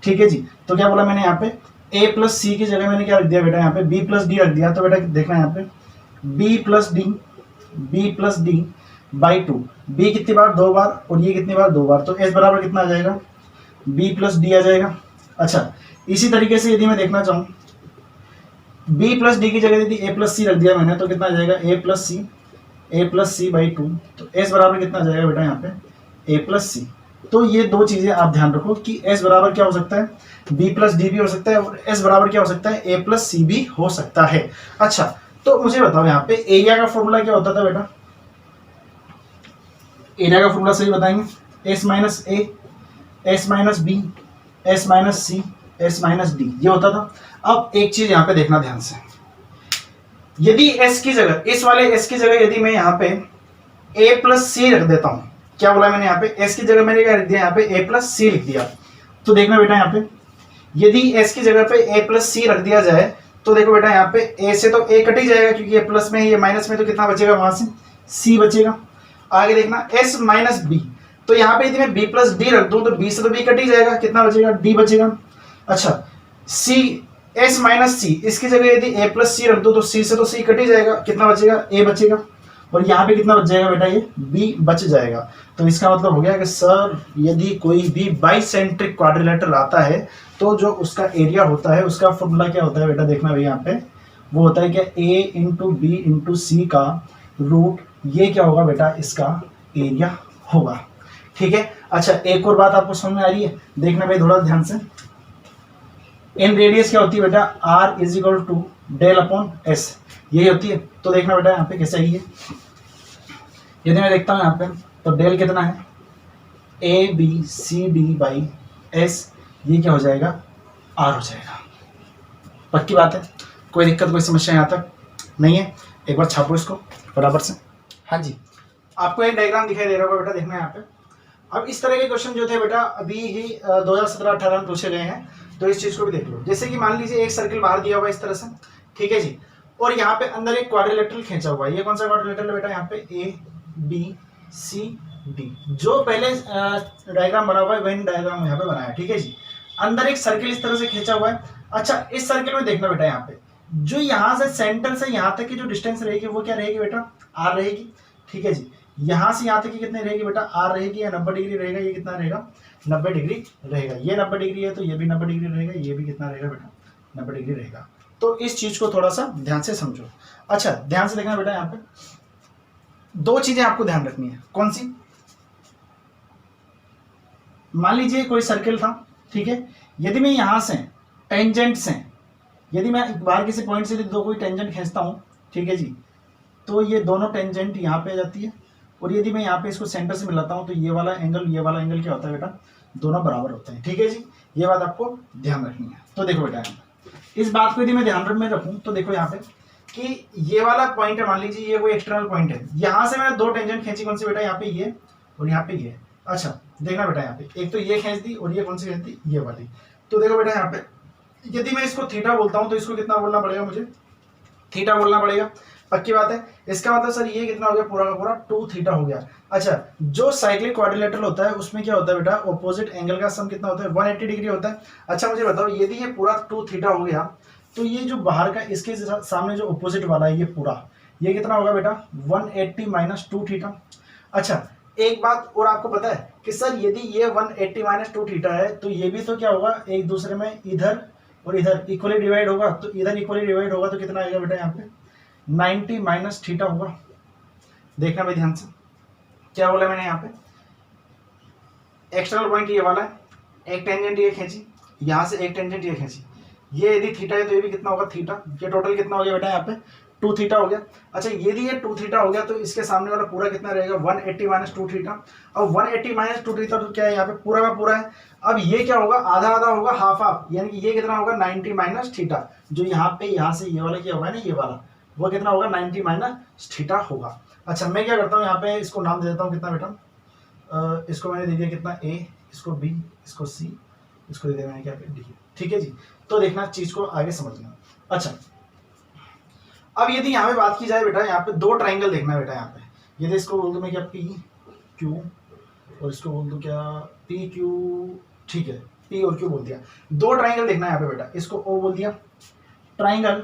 ठीक है जी। तो क्या बोला मैंने यहाँ पे a प्लस सी की जगह मैंने क्या रख दिया बेटा यहाँ पे b प्लस डी रख दिया। तो बेटा देखना यहाँ पे b plus D by two, B कितनी बार, 2 बार, और ये कितनी बार, 2 बार, तो एस बराबर कितना आ जाएगा, बी प्लस डी आ जाएगा। अच्छा, इसी तरीके से यदि मैं देखना चाहूँ, बी प्लस डी की जगह यदि ए प्लस सी रख दिया मैंने, तो कितना आ जाएगा, ए प्लस सी बाई टू, तो एस बराबर कितना आ जाएगा बेटा यहाँ पे, ए प्लस सी। तो ये दो चीजें आप ध्यान रखो कि एस बराबर क्या हो सकता है, बी प्लस डी भी हो सकता है, और एस बराबर क्या हो सकता है, ए प्लस सी भी हो सकता है। अच्छा, तो मुझे बताओ यहाँ पे एरिया का फॉर्मूला क्या होता था बेटा, एरिया का फॉर्मूला सही बताएंगे, S minus A, S minus B, S minus C, S minus D, ये होता था। अब एक चीज यहाँ पे देखना ध्यान से, यदि एस की जगह, इस वाले एस की जगह यदि मैं यहाँ पे ए प्लस सी रख देता हूं, क्या बोला मैंने यहाँ पे, एस की जगह मैंने क्या लिख दिया, यहाँ पे ए प्लस सी लिख दिया, तो देखना बेटा यहाँ पे यदि एस की जगह पे ए प्लस सी रख दिया जाए, तो देखो बेटा यहाँ पे ए से तो ए कट ही जाएगा, क्योंकि ये प्लस में ये माइनस में, तो कितना बचेगा वहां से, सी बचेगा। आगे देखना एस माइनस बी, तो यहाँ पे यदि मैं बी प्लस डी रख दूं, तो बी से तो बी कट ही जाएगा, कितना बचेगा, डी बचेगा। अच्छा, सी, एस माइनस सी, इसकी जगह यदि ए प्लस सी रख दो, तो सी से तो सी कट ही जाएगा, कितना बचेगा, ए बचेगा, और यहाँ पे कितना बच जाएगा बेटा, ये बी बच जाएगा। तो इसका मतलब हो गया कि सर यदि कोई भी बाइसेंट्रिक क्वाड्रिलेटरल आता है, तो जो उसका एरिया होता है उसका फॉर्मूला क्या होता है बेटा, देखना भाई यहाँ पे, वो होता है क्या, ए इंटू बी इंटू सी का रूट, ये क्या होगा बेटा, इसका एरिया होगा। ठीक है। अच्छा, एक और बात आपको समझ में आ रही है, देखना भाई थोड़ा ध्यान से, इन रेडियस क्या होती है बेटा, R is equal to del upon S, यही होती है। तो देखना बेटा यहाँ पे कैसे आई है, यदि मैं देखता हूँ यहाँ पे, तो डेल कितना है, A B C D by S, ये क्या हो जाएगा, आर हो जाएगा। पक्की बात है, कोई दिक्कत कोई समस्या यहाँ तक नहीं है, एक बार छापो इसको बराबर से। हाँ जी, आपको एक डायग्राम दिखाई दे रहा होगा बेटा, देखना यहाँ पे। अब इस तरह के क्वेश्चन जो थे बेटा अभी ही 2017-18 में पूछे गए हैं, तो इस चीज को भी देख लो। जैसे कि मान लीजिए एक सर्किल बाहर दिया हुआ है इस तरह से, ठीक है जी, और यहाँ पे अंदर एक क्वाड्रिलेटरल खींचा हुआ है। ये कौन सा क्वाड्रिलेटरल है बेटा, यहाँ पे ए बी सी डी, जो पहले डायग्राम बना हुआ है वही डायग्राम यहाँ पे बनाया है, ठीक है जी। अंदर एक सर्किल इस तरह से खींचा हुआ है। अच्छा, इस सर्किल में देखना बेटा, यहाँ पे जो यहाँ से सेंटर से यहाँ तक की जो डिस्टेंस रहेगी वो क्या रहेगी बेटा, आर रहेगी, ठीक है जी। यहाँ से यहाँ तक की कितनी रहेगी बेटा, आर रहेगी, या 90 डिग्री रहेगा, ये कितना रहेगा, 90 डिग्री रहेगा। ये 90 डिग्री है तो ये भी 90 डिग्री रहेगा, ये भी कितना रहेगा बेटा, 90 डिग्री रहेगा। तो इस चीज को थोड़ा सा ध्यान से समझो। अच्छा, ध्यान से देखना बेटा, यहाँ पे दो चीजें आपको ध्यान रखनी है। कौन सी, मान लीजिए कोई सर्किल था, ठीक है, यदि मैं यहाँ से टेंजेंट से, यदि मैं बाहर किसी पॉइंट से दो कोई टेंजेंट खींचता हूँ, ठीक है जी, तो ये दोनों टेंजेंट यहाँ पे आ जाती है, और यदि मैं यहाँ पे इसको सेंटर से मिलाता हूँ, तो ये वाला एंगल क्या होता है बेटा, दोनों बराबर होते हैं, ठीक है जी। ये बात आपको ध्यान रखनी है। तो देखो बेटा, इस बात को यदि मैं ध्यान में रखूँ, तो देखो यहाँ पे कि ये वाला पॉइंट है, मान लीजिए ये कोई एक्सटर्नल पॉइंट है, यहाँ से मैंने दो टेंजेंट खींची, कौन सी बेटा, यहाँ पे ये और यहाँ पे ये। अच्छा, देखना बेटा यहाँ पे एक तो ये खींच दी, और ये कौन सी खींच दी, ये वाली। तो देखो बेटा यहाँ पे यदि मैं इसको थीटा बोलता हूँ, तो इसको कितना बोलना पड़ेगा, मुझे थीटा बोलना पड़ेगा। पक्की बात है। इसका मतलब सर ये कितना हो गया, पूरा का पूरा 2 थीटा हो गया। अच्छा, जो साइक्लिक क्वाड्रिलेटरल होता है उसमें क्या होता है बेटा, ऑपोजिट एंगल का सम कितना होता है, 180 डिग्री होता है। अच्छा, मुझे बताओ यदि ये पूरा 2 थीटा हो गया, तो ये जो बाहर का इसके सामने जो ऑपोजिट वाला है ये पूरा, ये कितना होगा बेटा, 180 माइनस 2 थीटा। अच्छा, एक बात और आपको पता है कि सर यदि ये 180 माइनस 2 थीटा है, तो ये भी तो क्या होगा, एक दूसरे में इधर और इधर इक्वली डिवाइड होगा, तो इधर इक्वली डिवाइड होगा, तो कितना आएगा बेटा यहाँ पे 90 माइनस थीटा होगा। देखना भाई ध्यान से, क्या बोला मैंने यहाँ पे, एक्सटर्नल पॉइंट ये वाला है, एक टेंजेंट ये खींची, यहाँ से एक टेंजेंट ये खींची, ये यदि थीटा है तो ये भी कितना होगा थीटा, ये टोटल कितना हो गया बेटा यहाँ पे 2 थीटा हो गया। अच्छा, यदि ये 2 थीटा हो गया, तो इसके सामने वाला पूरा कितना रहेगा 180 माइनस 2 थीटा। अब 180 माइनस 2 थीटा तो क्या है, यहाँ पे पूरा का पूरा है। अब ये क्या होगा, आधा आधा होगा, हाफ हाफ, यानी कि ये कितना होगा 90 माइनस थीटा, जो यहाँ पे यहाँ से ये वाला क्या होगा ना, ये वाला वो कितना होगा 90 माइनस थीटा होगा। अच्छा, मैं क्या करता हूँ यहाँ पे इसको नाम दे देता हूँ कितना बेटा, इसको मैंने दे दिया कितना ए, इसको बी, इसको सी, इसको दे दिया मैंने क्या डी, ठीक है जी। तो देखना चीज को आगे समझना। अच्छा, अब यदि यहाँ पे बात की जाए बेटा, यहाँ पे 2 ट्राइंगल देखना बेटा, यहाँ पे यदि इसको बोल दूं मैं क्या पी क्यू, और इसको बोल दूं क्या पी क्यू, ठीक है, पी और क्यू बोल दिया। 2 ट्राइंगल देखना है यहाँ पे बेटा, इसको ओ बोल दिया, ट्राइंगल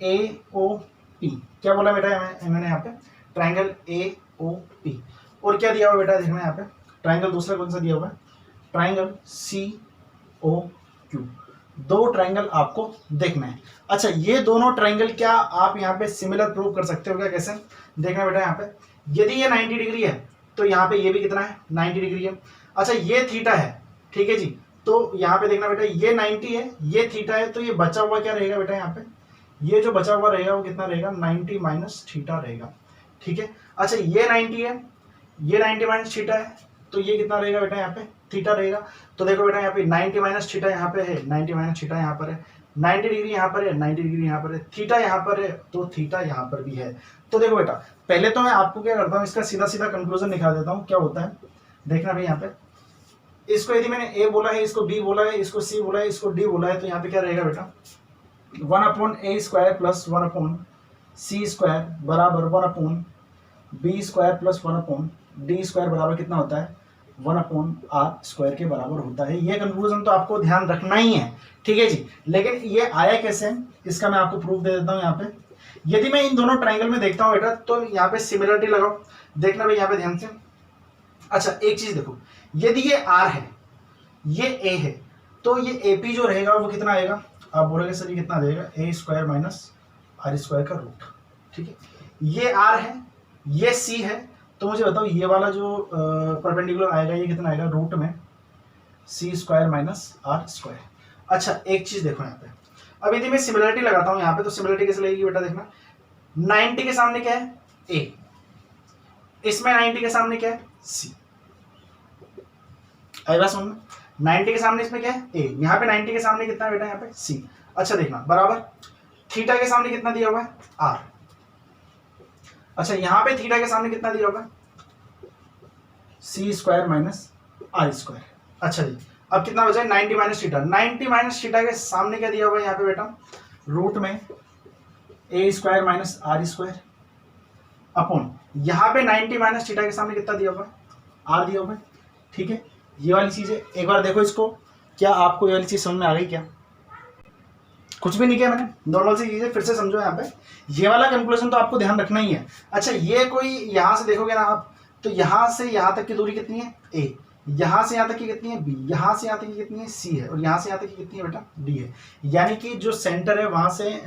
ए ओ पी, क्या बोला बेटा मैंने यहाँ पे, ट्राइंगल ए ओ पी। और क्या दिया हुआ बेटा देखना यहाँ पे, ट्राइंगल दूसरा कौन सा दिया हुआ है, ट्राइंगल सी ओ क्यू। दो ट्राइंगल आपको देखना है। अच्छा ये दोनों ट्राइंगल क्या आप यहाँ पे सिमिलर प्रूव कर सकते हो क्या, कैसे देखना बेटा, यहाँ पे यदि ये 90 डिग्री है तो यहाँ पे ये भी कितना है 90 डिग्री है। अच्छा ये थीटा है, ठीक है जी, तो यहाँ पे देखना बेटा ये 90 है, ये थीटा है, तो ये बचा हुआ क्या रहेगा बेटा, यहाँ पे ये जो बचा हुआ रहेगा वो कितना रहेगा 90 माइनस थीटा रहेगा, ठीक है। अच्छा ये 90 है, ये 90 माइनस थीटा है, तो ये कितना रहेगा बेटा यहाँ पे थीटा रहेगा। तो देखो बेटा यहाँ पे 90 माइनस थीटा यहाँ पे है, 90 माइनस थीटा यहाँ पर है, 90 डिग्री यहाँ पर है, 90 डिग्री यहाँ पर है, थीटा यहाँ पर है, तो थीटा यहाँ पर भी है। तो देखो बेटा पहले तो मैं आपको क्या करता हूँ, इसका सीधा सीधा कंक्लूजन निकाल देता हूँ क्या होता है। देखना भाई यहाँ पे इसको यदि मैंने ए बोला है, इसको बी बोला है, इसको सी बोला है, इसको डी बोला है, तो यहाँ पे क्या रहेगा बेटा 1/a² प्लस 1/c² बराबर 1/b² प्लस 1/d² बराबर कितना होता है 1/r² के बराबर होता है। ये कंक्लूजन तो आपको ध्यान रखना ही है, ठीक है जी। लेकिन ये आया कैसे, इसका मैं आपको प्रूफ दे देता हूँ। यहाँ पे यदि मैं इन दोनों ट्राइंगल में देखता हूँ बेटा, तो यहाँ पे सिमिलरिटी लगाओ, देखना भाई यहाँ पे ध्यान से। अच्छा एक चीज देखो, यदि ये आर है, ये ए है, तो ये एपी जो रहेगा वो कितना आएगा, आप बोलोगे सर ये कितना देगा a² माइनस r² का रूट, ठीक है। ये आर है, ये सी है, तो मुझे बताओ ये वाला जो परपेंडिकुलर आएगा ये कितना आएगा रूट में c² माइनस r²। अच्छा एक चीज देखो यहाँ पे, अब यदि मैं सिमिलरिटी लगाता हूँ यहाँ पे, तो सिमिलरिटी कैसे लगेगी बेटा, देखना 90 के सामने क्या है a, इसमें 90 के सामने क्या है c, आएगा समझ में, 90 के सामने इसमें क्या है a, यहाँ पे 90 के सामने कितना है बेटा यहाँ पे c। अच्छा देखना बराबर थीटा के सामने कितना दिया हुआ है r। अच्छा यहाँ पे थीटा के सामने कितना दिया हुआ है c² माइनस r²। अच्छा जी अब कितना बचा है 90 माइनस थीटा, 90 माइनस थीटा के सामने क्या दिया हुआ है यहाँ पे बेटा रूट में a² माइनस r² अपॉन यहाँ पे 90 माइनस थीटा के सामने कितना दिया हुआ है r दिया हुआ है, ठीक है। ये वाली चीज है, एक बार देखो इसको, क्या आपको ये वाली चीज समझ में आ गई क्या, कुछ भी नहीं किया मैंने, नॉर्मल सी चीजें फिर से समझो। यहाँ पे ये वाला कंक्लूजन तो आपको ध्यान रखना ही है। अच्छा ये कोई यहाँ से देखोगे ना आप, तो यहाँ से यहाँ तक की दूरी कितनी है a, यहाँ से यहाँ तक की कितनी है b, यहाँ से यहाँ तक की कितनी है c है, और यहाँ से यहाँ तक की कितनी है बेटा d है। यानी कि जो सेंटर है वहां से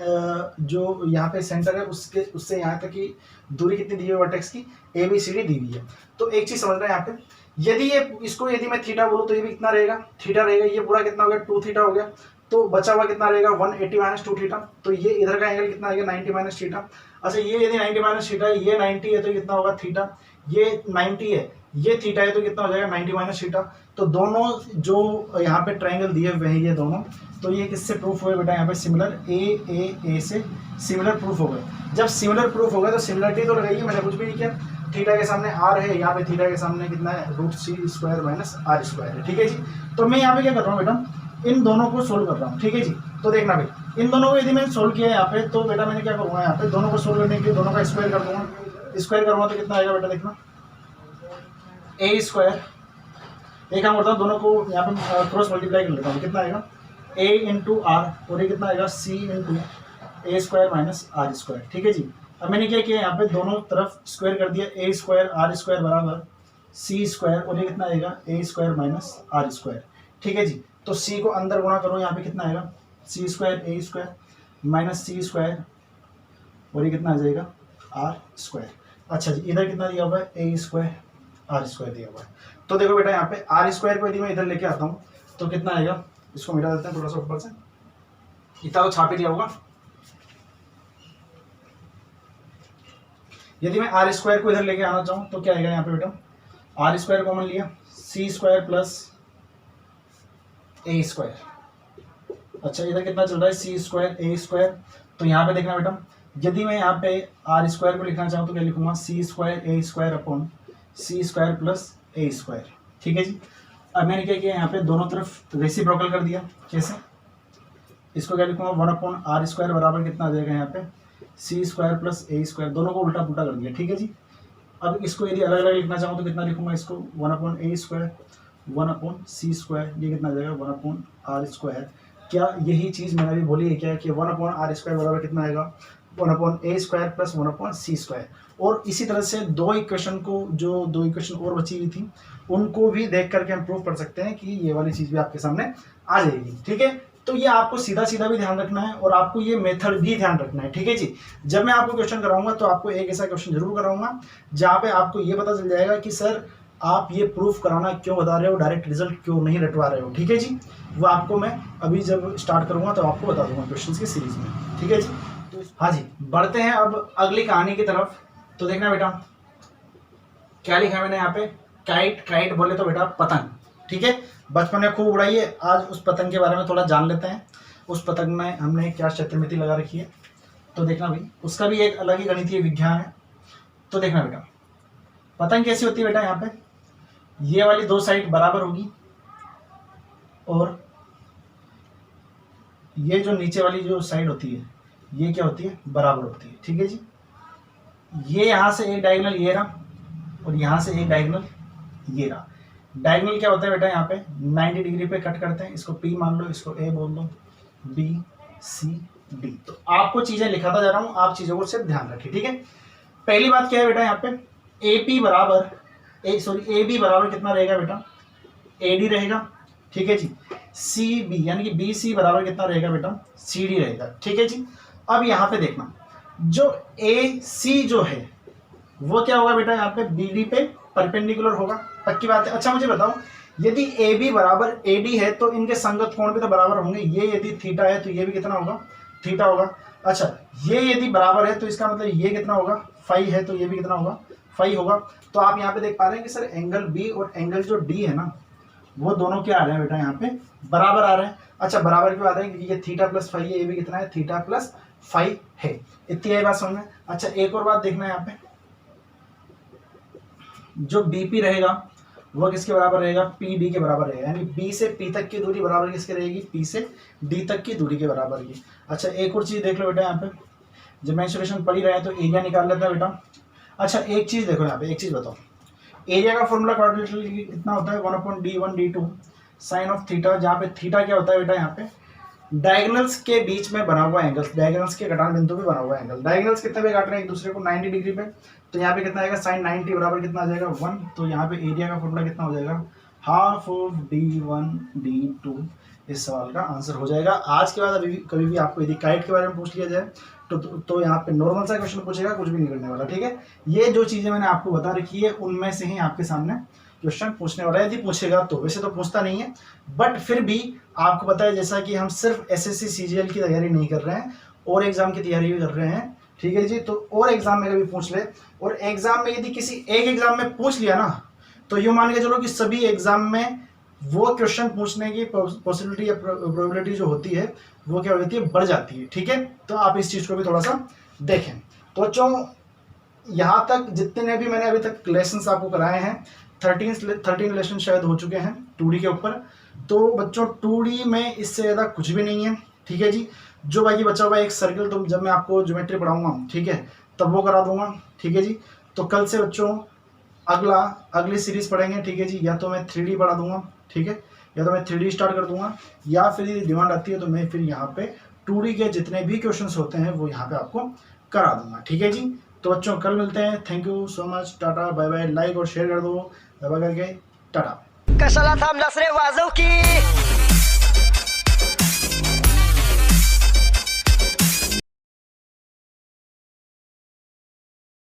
जो यहाँ पे सेंटर है उससे यहाँ तक की दूरी कितनी दी है वर्टेक्स की ABCD दी हुई है। तो एक चीज समझना है यहाँ पे, यदि ये इसको यदि मैं थीटा बोलूँ तो ये भी कितना रहेगा थीटा रहेगा, ये पूरा कितना हो गया 2 थीटा हो गया, तो बचा हुआ कितना रहेगा 180 माइनस 2 थीटा, तो ये इधर का एंगल कितना आएगा 90 माइनस थीटा। अच्छा ये यदि 90 माइनस थीटा है, ये 90 है तो कितना होगा थीटा, ये 90 है ये थीटा है तो कितना हो जाएगा 90 माइनस थीटा। तो दोनों जो यहाँ पे ट्राइंगल दिए हुए हैं ये दोनों, तो ये किससे प्रूफ हुए बेटा यहाँ पे सिमिलर ए से सिमिलर प्रूफ हो गए। जब सिमिलर प्रूफ हो गए तो सिमिलरिटी तो लगाइए, मैंने कुछ भी नहीं किया, थीटा के सामने r है, यहाँ पे थीटा के सामने कितना है √c² माइनस r² है, ठीक है जी। तो मैं यहाँ पे क्या कर रहा हूँ बेटा, इन दोनों को सोल्व कर रहा हूँ, ठीक है जी। तो देखना भाई इन दोनों को यदि मैंने सोल्व किया है यहाँ पे, तो बेटा मैंने क्या करूँगा यहाँ पे दोनों को सोल्व करने के लिए दोनों का स्क्वायर कर दूंगा, स्क्वायर करूँगा तो कितना आएगा बेटा देखना a², एक काम करता हूँ दोनों को यहाँ पे क्रॉस मल्टीप्लाई कर लेता हूँ, कितना आएगा a इंटू r और ये कितना आएगा c into a² minus r², ठीक है जी। अब मैंने क्या किया यहाँ पे दोनों तरफ स्क्वायर कर दिया, a² r² बराबर c² और ये कितना आएगा a² माइनस r², ठीक है जी। तो c को अंदर गुणा करो, यहाँ पे कितना आएगा c² a² माइनस c² और ये कितना आ जाएगा r²। अच्छा जी इधर कितना दिया हुआ है a² r² दिया हुआ है। तो देखो बेटा यहाँ पे r² को यदि मैं इधर लेके आता हूँ तो कितना आएगा, इसको मिटा देते हैं थोड़ा सा ऊपर से, इतना तो छाप ही दिया होगा। यदि मैं r² को इधर लेके आना चाहूँ तो क्या आएगा यहाँ पे बेटा r² कॉमन लिया c² प्लस a²। अच्छा इधर कितना चल रहा है c² a², तो यहाँ पे देखना बेटा यदि मैं यहाँ पे r² को लिखना चाहूँ तो क्या लिखूंगा c² a² upon c² plus a², ठीक है जी। अब मैंने क्या किया यहाँ पे दोनों तरफ रेसिप्रोकल कर दिया, कैसे, इसको क्या लिखूंगा 1/r² बराबर कितना आ जाएगा यहाँ पे c² प्लस a², दोनों को उल्टा पुल्टा कर दिया, ठीक है जी। अब इसको यदि अलग अलग लिखना चाहूँ तो कितना लिखूंगा, इसको 1/a² 1/c², ये कितना आ जाएगा 1/r²। क्या यही चीज़ मैंने अभी बोली है क्या कि 1/r² बराबर कितना आएगा 1/a² प्लस 1/c²। और इसी तरह से दो इक्वेशन और बची हुई थी उनको भी देख करके हम प्रूव कर सकते हैं कि ये वाली चीज भी आपके सामने आ जाएगी। ठीक है, तो ये आपको सीधा सीधा भी ध्यान रखना है और आपको ये मेथड भी ध्यान रखना है। ठीक है जी, जब मैं आपको क्वेश्चन कराऊंगा तो आपको एक ऐसा क्वेश्चन जरूर कराऊंगा जहाँ पे आपको ये पता चल जाएगा कि सर आप ये प्रूफ कराना क्यों बता रहे हो, डायरेक्ट रिजल्ट क्यों नहीं रटवा रहे हो। ठीक है जी, वो आपको मैं अभी जब स्टार्ट करूंगा तो आपको बता दूंगा क्वेश्चन की सीरीज में। ठीक है जी, तो हाँ जी, बढ़ते हैं अब अगली कहानी की तरफ। तो देखना बेटा क्या लिखा है मैंने यहाँ पे, काइट बोले तो बेटा पतंग। ठीक है, बचपन में खूब उड़ाई है, आज उस पतंग के बारे में थोड़ा जान लेते हैं। उस पतंग में हमने क्या चतुर्मिति लगा रखी है, तो देखना भाई उसका भी एक अलग ही गणितीय विज्ञान है। तो देखना बेटा पतंग कैसी होती है बेटा, यहाँ पे ये वाली दो साइड बराबर होगी और ये जो नीचे वाली जो साइड होती है ये क्या होती है, बराबर होती है। ठीक है जी, ये यहाँ से एक डायगोनल ये रहा और यहाँ से एक डायगोनल ये रहा। डायगोनल क्या होता है बेटा, यहाँ पे 90 डिग्री पे कट करते हैं। इसको P मान लो, इसको A बोल दो, B C D। तो आपको चीजें लिखाता जा रहा हूँ, आप चीजों को सिर्फ ध्यान रखिए। ठीक है, पहली बात क्या है बेटा, यहाँ पे AB बराबर कितना रहेगा बेटा, AD रहेगा। ठीक है जी, CB यानी कि BC बराबर कितना रहेगा बेटा, CD रहेगा। ठीक है जी, अब यहाँ पे देखना जो AC जो है वो क्या होगा बेटा, यहाँ पे BD पे परपेंडिकुलर होगा, पक्की बात है। अच्छा मुझे बताओ, यदि AB बराबर AD है तो इनके संगत कोण भी तो बराबर होंगे। ये यदि थीटा है तो ये भी कितना होगा, थीटा होगा। अच्छा ये यदि बराबर है तो इसका मतलब ये कितना होगा, फाई है, तो ये भी कितना होगा, फाई होगा। तो आप यहाँ पे देख पा रहे हैं कि सर एंगल B और एंगल जो D है ना वो दोनों क्या आ रहे हैं बेटा, यहाँ पे बराबर आ रहे हैं। अच्छा बराबर क्यों आ रहे हैं, क्योंकि ये थीटा प्लस फाई है, ये भी कितना है, थीटा प्लस फाई है। इतनी है बात समझ में। अच्छा एक और बात देखना है, यहाँ पे जो BP रहेगा वो किसके बराबर रहेगा, PD के बराबर रहेगा। यानी B से P तक की दूरी बराबर किसके रहेगी, P से D तक की दूरी के बराबर की। अच्छा एक और चीज देख लो बेटा, यहाँ पे जब मेंसुरेशन पढ़ ही रहे हैं तो एरिया निकाल लेते हैं बेटा। अच्छा एक चीज देखो, यहाँ पे एक चीज बताओ, एरिया का फॉर्मूला क्वाड्रेटिक कितना होता है, 1/d1d2 साइन ऑफ थीटा, जहाँ पे थीटा क्या होता है बेटा, यहाँ पे डायगोनल्स के बीच में बना हुआ एंगल, डायगोनल्स के घटान बिंदु पे बना हुआ एंगल। डायगोनल्स कितने पे काट रहे हैं एक दूसरे को, 90 डिग्री पे। तो यहाँ पे कितना आएगा, साइन 90 बराबर कितना आ जाएगा, 1। तो यहाँ पे एरिया का फॉर्मूला कितना हो जाएगा, हाफ ऑफ d1d2। इस सवाल का आंसर हो जाएगा। आज के बाद अभी कभी भी आपको यदि काइट के बारे में पूछ लिया जाए तो यहाँ पे नॉर्मल सा क्वेश्चन पूछेगा, कुछ भी नहीं करने वाला। ठीक है, ये जो चीजें मैंने आपको बता रखी है उनमें से ही आपके सामने क्वेश्चन पूछने वाला है। यदि पूछेगा तो, वैसे तो पूछता नहीं है बट फिर भी आपको पता है जैसा कि हम सिर्फ SSC CGL की तैयारी नहीं कर रहे हैं और एग्जाम की तैयारी भी कर रहे हैं। ठीक है जी, तो और एग्जाम में कभी पूछ ले, और एग्जाम में यदि किसी एक एग्जाम में पूछ लिया ना तो यूँ मान के चलो कि सभी एग्जाम में वो क्वेश्चन पूछने की पॉसिबिलिटी या प्रोबेबिलिटी जो होती है वो क्या हो जाती है, बढ़ जाती है। ठीक है, तो आप इस चीज को भी थोड़ा सा देखें। तो बच्चों यहाँ तक जितने भी मैंने अभी तक लेसन आपको कराए हैं 13 लेसन शायद हो चुके हैं 2D के ऊपर। तो बच्चों 2D में इससे ज़्यादा कुछ भी नहीं है। ठीक है जी, जो बाकी बचा हुआ एक सर्कल तो जब मैं आपको ज्योमेट्री पढ़ाऊंगा ठीक है तब वो करा दूंगा। ठीक है जी, तो कल से बच्चों अगली सीरीज पढ़ेंगे। ठीक है जी, या तो मैं 3D पढ़ा दूंगा, ठीक है, या तो मैं 3D स्टार्ट कर दूंगा, या फिर यदि डिमांड आती है तो मैं फिर यहाँ पे 2D के जितने भी क्वेश्चंस होते हैं वो यहाँ पे आपको करा दूंगा। ठीक है जी, तो बच्चों कल मिलते हैं। Thank you so much, tata bye bye. Like और शेयर कर दो दबा करके, टाटा। कशाला थांबलास रे वाजव की